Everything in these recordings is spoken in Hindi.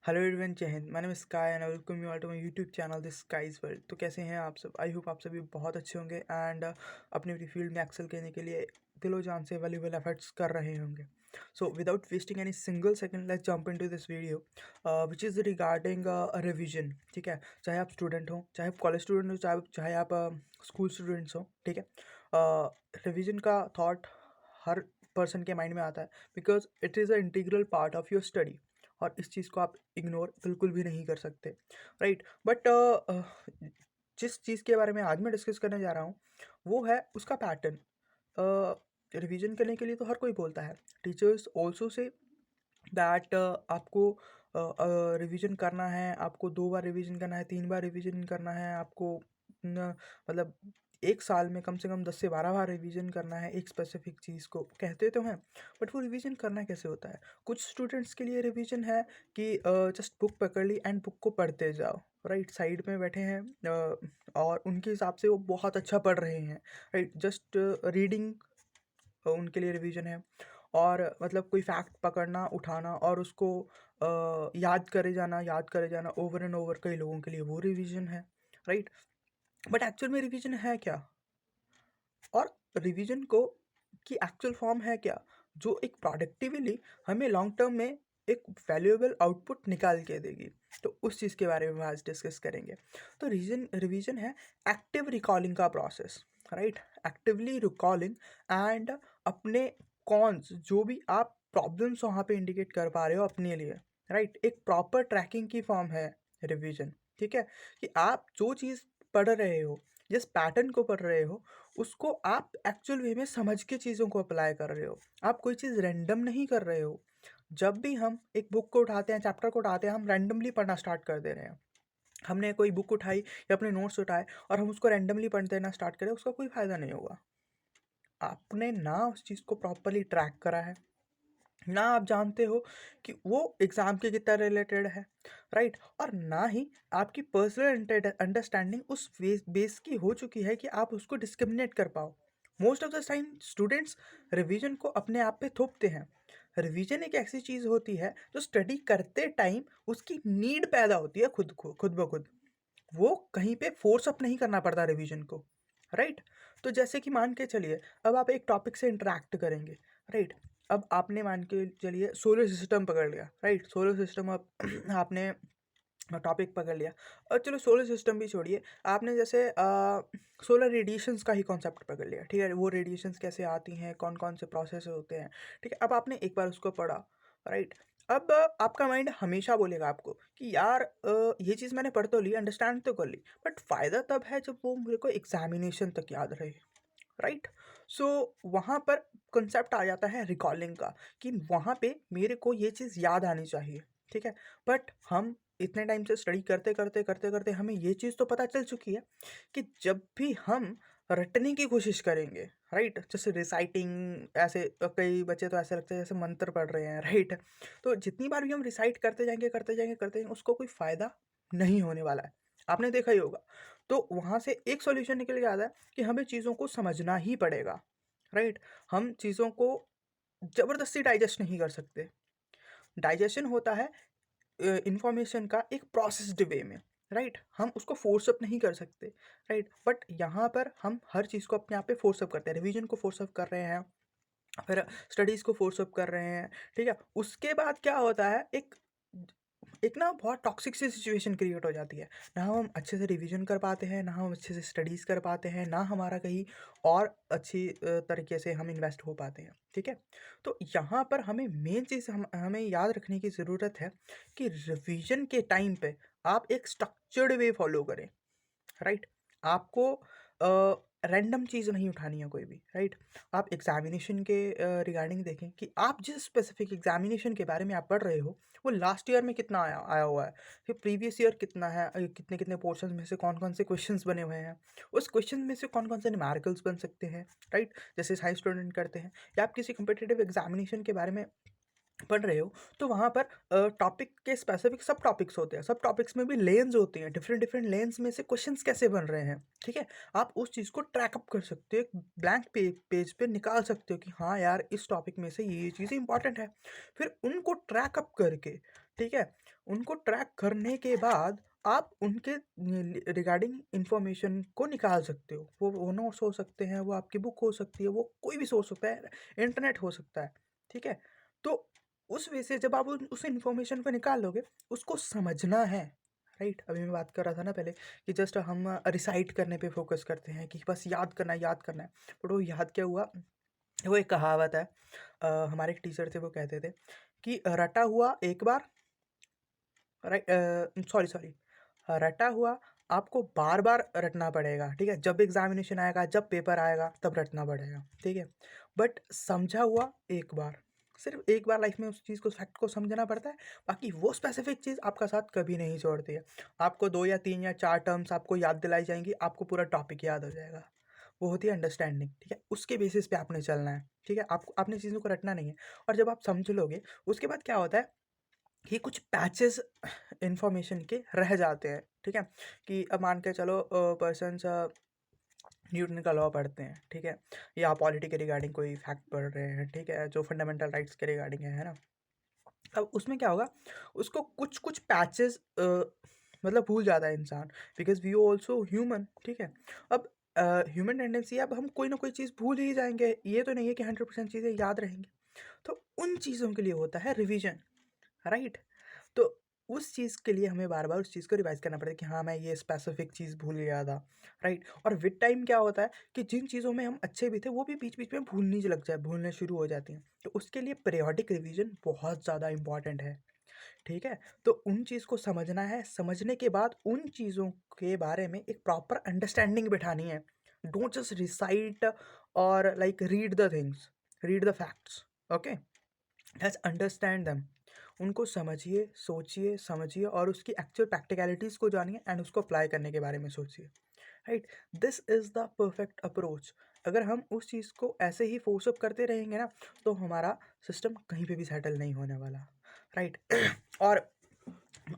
हेलो एवरीवन, जय हिंद। My name is Sky and I welcome you all to my YouTube channel this Sky's world. तो कैसे हैं आप सब? आई होप आप सभी बहुत अच्छे होंगे एंड अपनी अपनी फील्ड में एक्सेल करने के लिए दिलो जान से वैल्यूबल एफर्ट्स कर रहे होंगे। So without wasting any single second let's jump into this video which is regarding revision. ठीक है, चाहे आप स्टूडेंट हो, चाहे आप कॉलेज स्टूडेंट हो, चाहे आप स्कूल स्टूडेंट्स हो। ठीक है, रिवीजन का थॉट हर पर्सन के माइंड में आता है because it is a integral part of your study और इस चीज़ को आप इग्नोर बिल्कुल भी नहीं कर सकते, राइट। बट जिस चीज़ के बारे में आज मैं डिस्कस करने जा रहा हूँ वो है उसका पैटर्न। रिवीजन करने के लिए तो हर कोई बोलता है, टीचर्स ऑल्सो से दैट आपको रिवीजन करना है, आपको 2 बार रिवीजन करना है, 3 बार रिवीजन करना है, आपको मतलब एक साल में कम से कम 10 से 12 बार रिवीजन करना है एक स्पेसिफिक चीज़ को, कहते तो हैं। बट वो रिवीजन करना कैसे होता है? कुछ स्टूडेंट्स के लिए रिवीजन है कि जस्ट बुक पकड़ ली एंड बुक को पढ़ते जाओ, राइट। साइड में बैठे हैं और उनके हिसाब से वो बहुत अच्छा पढ़ रहे हैं, राइट। जस्ट रीडिंग उनके लिए रिवीजन है। और मतलब कोई फैक्ट पकड़ना, उठाना और उसको याद करे जाना ओवर एंड ओवर, कई लोगों के लिए वो रिवीजन है, राइट। बट एक्चुअल में रिवीजन है क्या? और रिवीजन को की एक्चुअल फॉर्म है क्या जो एक प्रोडक्टिवली हमें लॉन्ग टर्म में एक वैल्यूएबल आउटपुट निकाल के देगी? तो उस चीज़ के बारे में आज डिस्कस करेंगे। तो रिवीजन है एक्टिव रिकॉलिंग का process, right. Actively recalling and अपने कॉन्स, जो भी आप प्रॉब्लम्स वहाँ पे इंडिकेट कर पा रहे हो अपने लिए, राइट। एक प्रॉपर ट्रैकिंग की फॉर्म है रिवीजन। ठीक है, कि आप जो चीज़ पढ़ रहे हो, जिस पैटर्न को पढ़ रहे हो, उसको आप एक्चुअल वे में समझ के चीज़ों को अप्लाई कर रहे हो। आप कोई चीज़ रैंडम नहीं कर रहे हो। जब भी हम एक बुक को उठाते हैं, चैप्टर को उठाते हैं, हम रैंडमली पढ़ना स्टार्ट कर दे रहे हैं। हमने कोई बुक उठाई या अपने नोट्स उठाए और हम उसको रैंडमली पढ़ देना स्टार्ट करें, उसका कोई फ़ायदा नहीं होगा। आपने ना उस चीज़ को प्रॉपरली ट्रैक करा है, ना आप जानते हो कि वो एग्ज़ाम के कितना रिलेटेड है, राइट। और ना ही आपकी पर्सनल अंडरस्टैंडिंग उस बेस की हो चुकी है कि आप उसको डिस्क्रिमिनेट कर पाओ। Most of the time students revision को अपने आप पे थोपते हैं। रिवीजन एक ऐसी चीज़ होती है जो स्टडी करते टाइम उसकी नीड पैदा होती है खुद ब खुद। वो कहीं पे फोर्स अप नहीं करना पड़ता रिवीजन को, राइट। तो जैसे कि मान के चलिए, अब आप एक टॉपिक से इंटरेक्ट करेंगे, राइट। अब आपने मान के चलिए सोलर सिस्टम पकड़ लिया, राइट। सोलर सिस्टम अब आपने टॉपिक पकड़ लिया। और चलो सोलर सिस्टम भी छोड़िए, आपने जैसे सोलर रेडिएशंस का ही कॉन्सेप्ट पकड़ लिया, ठीक है। वो रेडिएशंस कैसे आती हैं, कौन कौन से प्रोसेस होते हैं, ठीक है। अब आपने एक बार उसको पढ़ा, राइट। अब आपका माइंड हमेशा बोलेगा आपको कि यार ये चीज़ मैंने पढ़ तो ली, अंडरस्टैंड तो कर ली, बट फ़ायदा तब है जब वो मेरे को एग्जामिनेशन तक याद रहे, राइट। सो वहाँ पर कंसेप्ट आ जाता है रिकॉलिंग का, कि वहाँ पे मेरे को ये चीज़ याद आनी चाहिए, ठीक है। बट हम इतने टाइम से स्टडी करते करते करते करते हमें ये चीज़ तो पता चल चुकी है कि जब भी हम रटने की कोशिश करेंगे, राइट, जैसे रिसाइटिंग, ऐसे कई बच्चे तो ऐसे लगते हैं जैसे मंत्र पढ़ रहे हैं, राइट। तो जितनी बार भी हम रिसाइट करते जाएंगे करते जाएंगे करते जाएंगे, उसको कोई फ़ायदा नहीं होने वाला है। आपने देखा ही होगा। तो वहाँ से एक सॉल्यूशन निकल के आता है कि हमें चीज़ों को समझना ही पड़ेगा, राइट। हम चीज़ों को ज़बरदस्ती डाइजेस्ट नहीं कर सकते। डाइजेशन होता है इंफॉर्मेशन का एक प्रोसेस्ड वे में, राइट। हम उसको फोर्स अप नहीं कर सकते, राइट। बट यहाँ पर हम हर चीज़ को अपने आप पे फोर्स अप करते हैं, रिवीजन को फोर्स अप कर रहे हैं, फिर स्टडीज़ को फोर्स अप कर रहे हैं, ठीक है। उसके बाद क्या होता है, एक एक ना बहुत टॉक्सिक सी सिचुएशन क्रिएट हो जाती है। ना हम अच्छे से रिवीजन कर पाते हैं, ना हम अच्छे से स्टडीज़ कर पाते हैं, ना हमारा कहीं और अच्छी तरीके से हम इन्वेस्ट हो पाते हैं, ठीक है। तो यहाँ पर हमें मेन चीज़ हमें याद रखने की ज़रूरत है कि रिवीजन के टाइम पे आप एक स्ट्रक्चर्ड वे फॉलो करें, राइट। आपको रैंडम चीज़ नहीं उठानी है कोई भी, राइट। आप एग्जामिनेशन के रिगार्डिंग देखें कि आप जिस स्पेसिफिक एग्जामिनेशन के बारे में आप पढ़ रहे हो वो लास्ट ईयर में कितना आया आया हुआ है, फिर प्रीवियस ईयर कितना है, कितने कितने पोर्शन में से कौन कौन से क्वेश्चंस बने हुए हैं, उस क्वेश्चन में से कौन कौन से न्यूमेरिकल्स बन सकते हैं, राइट, जैसे साइंस स्टूडेंट करते हैं। या आप किसी कम्पिटिटिव एग्जामिनेशन के बारे में पढ़ रहे हो, तो वहाँ पर टॉपिक के स्पेसिफिक सब टॉपिक्स होते हैं, सब टॉपिक्स में भी लेन्स होती हैं, डिफरेंट डिफरेंट लेन्स में से क्वेश्चंस कैसे बन रहे हैं, ठीक है। आप उस चीज़ को ट्रैकअप कर सकते हो, एक ब्लैंक पेज पे निकाल सकते हो कि हाँ यार, इस टॉपिक में से ये चीज़ें इंपॉर्टेंट है। फिर उनको ट्रैकअप करके ठीक है? उनको ट्रैक करने के बाद आप उनके रिगार्डिंग इन्फॉर्मेशन को निकाल सकते हो। वो नोट्स हो सकते हैं, वो आपकी बुक हो सकती है, वो कोई भी सोर्स होता है, इंटरनेट हो सकता है, ठीक है? तो उस वे से जब आप उस इन्फॉर्मेशन को निकाल लोगे, उसको समझना है, राइट? अभी मैं बात कर रहा था ना पहले कि जस्ट हम रिसाइट करने पे फोकस करते हैं कि बस याद करना है। बट वो याद क्या हुआ, वो एक कहावत है, हमारे एक टीचर थे, वो कहते थे कि रटा हुआ एक बार, राइट, सॉरी, रटा हुआ आपको बार बार रटना पड़ेगा, ठीक है? जब एग्जामिनेशन आएगा, जब पेपर आएगा, तब रटना पड़ेगा, ठीक है? बट समझा हुआ एक बार, सिर्फ एक बार लाइफ में उस चीज़ को, फैक्ट को समझना पड़ता है। बाकी वो स्पेसिफिक चीज़ आपका साथ कभी नहीं छोड़ती है। आपको 2 या 3 या 4 टर्म्स आपको याद दिलाई जाएंगी, आपको पूरा टॉपिक याद हो जाएगा। वो होती है अंडरस्टैंडिंग, ठीक है? उसके बेसिस पे आपने चलना है, ठीक है? आपको आपने चीज़ों को रटना नहीं है। और जब आप समझ लोगे, उसके बाद क्या होता है कि कुछ पैचेस इन्फॉर्मेशन के रह जाते हैं, ठीक है? कि अब मान के चलो पर्सन्स न्यूटन का लॉ पढ़ते हैं, ठीक है? या पॉलिटी के रिगार्डिंग कोई फैक्ट पढ़ रहे हैं, ठीक है? जो फंडामेंटल राइट्स के रिगार्डिंग है ना? अब उसमें क्या होगा, उसको कुछ कुछ पैचेस मतलब भूल जाता है इंसान, बिकॉज वी ऑल्सो ह्यूमन, ठीक है? अब ह्यूमन टेंडेंसी है, अब हम कोई ना कोई चीज़ भूल ही जाएंगे, ये तो नहीं है कि 100% चीज़ें याद रहेंगी। तो उन चीज़ों के लिए होता है रिवीजन, राइट? तो उस चीज़ के लिए हमें बार बार उस चीज़ को रिवाइज करना पड़ता है कि हाँ, मैं ये स्पेसिफिक चीज़ भूल गया था, राइट? और विद टाइम क्या होता है कि जिन चीज़ों में हम अच्छे भी थे, वो भी बीच बीच में भूलने शुरू हो जाती हैं। तो उसके लिए पीरियोडिक रिवीजन बहुत ज़्यादा इंपॉर्टेंट है, ठीक है? तो उन चीज़ को समझना है, समझने के बाद उन चीज़ों के बारे में एक प्रॉपर अंडरस्टैंडिंग बिठानी है। डोंट जस्ट रिसाइट और like read the facts, okay? Just understand them. उनको समझिए, सोचिए, समझिए और उसकी एक्चुअल प्रैक्टिकलिटीज़ को जानिए एंड उसको अप्लाई करने के बारे में सोचिए, right? This is the perfect approach. अगर हम उस चीज़ को ऐसे ही फोर्स अप करते रहेंगे ना, तो हमारा सिस्टम कहीं पे भी सेटल नहीं होने वाला, राइट? और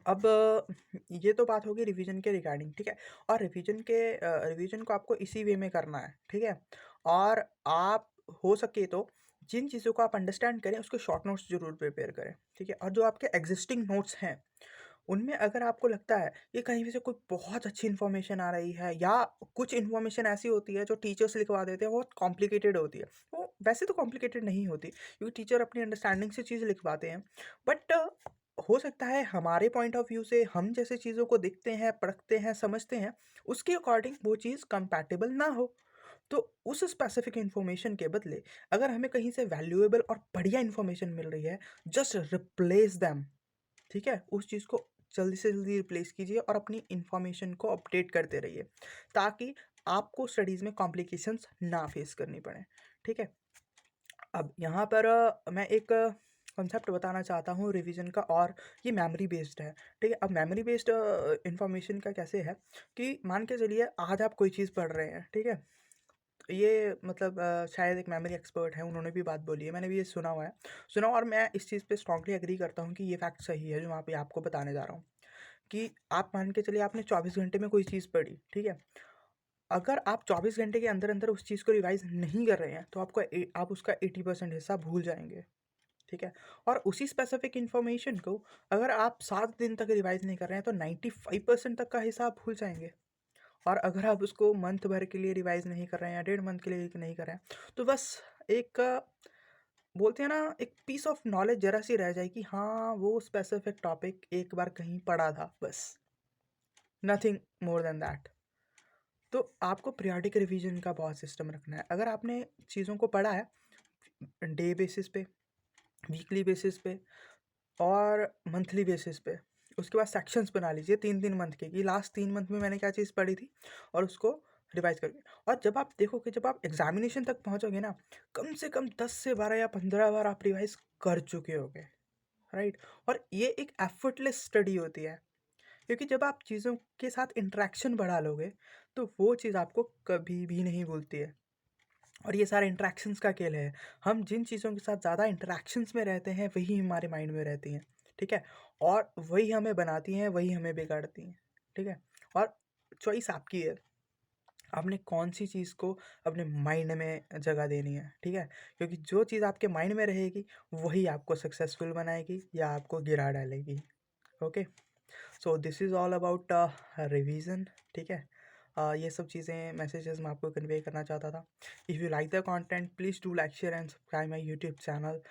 अब ये तो बात होगी रिवीजन के रिगार्डिंग, ठीक है? और रिवीजन को आपको इसी वे में करना है, ठीक है? और आप हो सके तो जिन चीज़ों को आप अंडरस्टैंड करें, उसके शॉर्ट नोट्स ज़रूर प्रिपेयर करें, ठीक है? और जो आपके एग्जिस्टिंग नोट्स हैं, उनमें अगर आपको लगता है कि कहीं भी से कोई बहुत अच्छी इन्फॉर्मेशन आ रही है, या कुछ इन्फॉर्मेशन ऐसी होती है जो टीचर्स लिखवा देते हैं, बहुत कॉम्प्लिकेटेड होती है। वो वैसे तो कॉम्प्लिकेटेड नहीं होती, क्योंकि टीचर अपनी अंडरस्टैंडिंग से चीज़ लिखवाते हैं। बट हो सकता है हमारे पॉइंट ऑफ व्यू से, हम जैसे चीज़ों को देखते हैं, परखते हैं, समझते हैं, उसके अकॉर्डिंग वो चीज़ कंपैटिबल ना हो। तो उस स्पेसिफिक इन्फॉर्मेशन के बदले अगर हमें कहीं से वैल्यूएबल और बढ़िया इन्फॉर्मेशन मिल रही है, जस्ट रिप्लेस दैम, ठीक है? उस चीज़ को जल्दी से जल्दी रिप्लेस कीजिए और अपनी इन्फॉर्मेशन को अपडेट करते रहिए, ताकि आपको स्टडीज़ में कॉम्प्लिकेशंस ना फेस करनी पड़े, ठीक है? अब यहाँ पर मैं एक कॉन्सेप्ट बताना चाहता हूँ रिवीजन का, और ये मेमोरी बेस्ड है, ठीक है? अब मेमोरी बेस्ड इन्फॉर्मेशन का कैसे है कि मान के चलिए आज आप कोई चीज़ पढ़ रहे हैं, ठीक है? ये मतलब शायद एक मेमोरी एक्सपर्ट है, उन्होंने भी बात बोली है, मैंने भी ये सुना हुआ है, और मैं इस चीज़ पे स्ट्रांगली एग्री करता हूँ कि ये फैक्ट सही है जो मैं पे आपको बताने जा रहा हूँ। कि आप मान के चलिए आपने 24 घंटे में कोई चीज़ पढ़ी, ठीक है? अगर आप 24 घंटे के अंदर-अंदर उस चीज़ को रिवाइज़ नहीं कर रहे हैं, तो आप उसका 80% हिस्सा भूल जाएँगे, ठीक है? और उसी स्पेसिफिक इन्फॉर्मेशन को अगर आप 7 दिन तक रिवाइज़ नहीं कर रहे हैं, तो 95% तक का हिस्सा आप भूल जाएँगे। और अगर आप उसको मंथ भर के लिए रिवाइज़ नहीं कर रहे हैं या डेढ़ मंथ के लिए नहीं कर रहे हैं, तो बस एक बोलते हैं ना, एक पीस ऑफ नॉलेज ज़रा-सी रह जाएगी, हाँ, वो स्पेसिफिक टॉपिक एक बार कहीं पढ़ा था, बस। Nothing more than that. तो आपको पीरियोडिक रिवीजन का बहुत सिस्टम रखना है। अगर आपने चीज़ों को पढ़ा है डे बेसिस पे, वीकली बेसिस पे और मंथली बेसिस पे, उसके बाद सेक्शंस बना लीजिए 3-3 मंथ के, कि लास्ट 3 मंथ में मैंने क्या चीज़ पढ़ी थी, और उसको रिवाइज़ करके, और जब आप देखोगे, जब आप एग्ज़ामिनेशन तक पहुँचोगे ना, कम से कम 10 से 12 या 15 बार आप रिवाइज़ कर चुके होगे, राइट? और ये एक एफर्टलेस स्टडी होती है, क्योंकि जब आप चीज़ों के साथ इंटरेक्शन बढ़ा लोगे, तो वो चीज़ आपको कभी भी नहीं भूलती है। और ये सारे इंटरेक्शंस का खेल है। हम जिन चीज़ों के साथ ज़्यादा इंटरेक्शंस में रहते हैं, वही हमारे माइंड में रहती हैं, ठीक है? और वही हमें बनाती हैं, वही हमें बिगाड़ती हैं, ठीक है? और चॉइस आपकी है। आपने कौन सी चीज़ को अपने माइंड में जगह देनी है, ठीक है? क्योंकि जो चीज़ आपके माइंड में रहेगी वही आपको सक्सेसफुल बनाएगी या आपको गिरा डालेगी। Okay, so this is all about revision, ठीक है? ये सब चीज़ें मैसेजेस मैं आपको कन्वे करना चाहता था। If you like the content please do like share and subscribe my YouTube channel.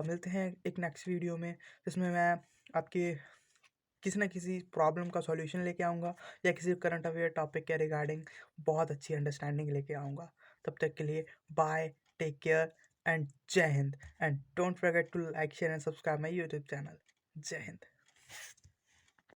मिलते हैं एक नेक्स्ट वीडियो में, जिसमें मैं आपके किसी न किसी प्रॉब्लम का सॉल्यूशन लेके आऊँगा या किसी करंट अफेयर टॉपिक के रिगार्डिंग बहुत अच्छी अंडरस्टैंडिंग लेके आऊँगा। तब तक के लिए बाय, टेक केयर एंड जय हिंद, and don't forget to like share and subscribe my YouTube channel. जय हिंद।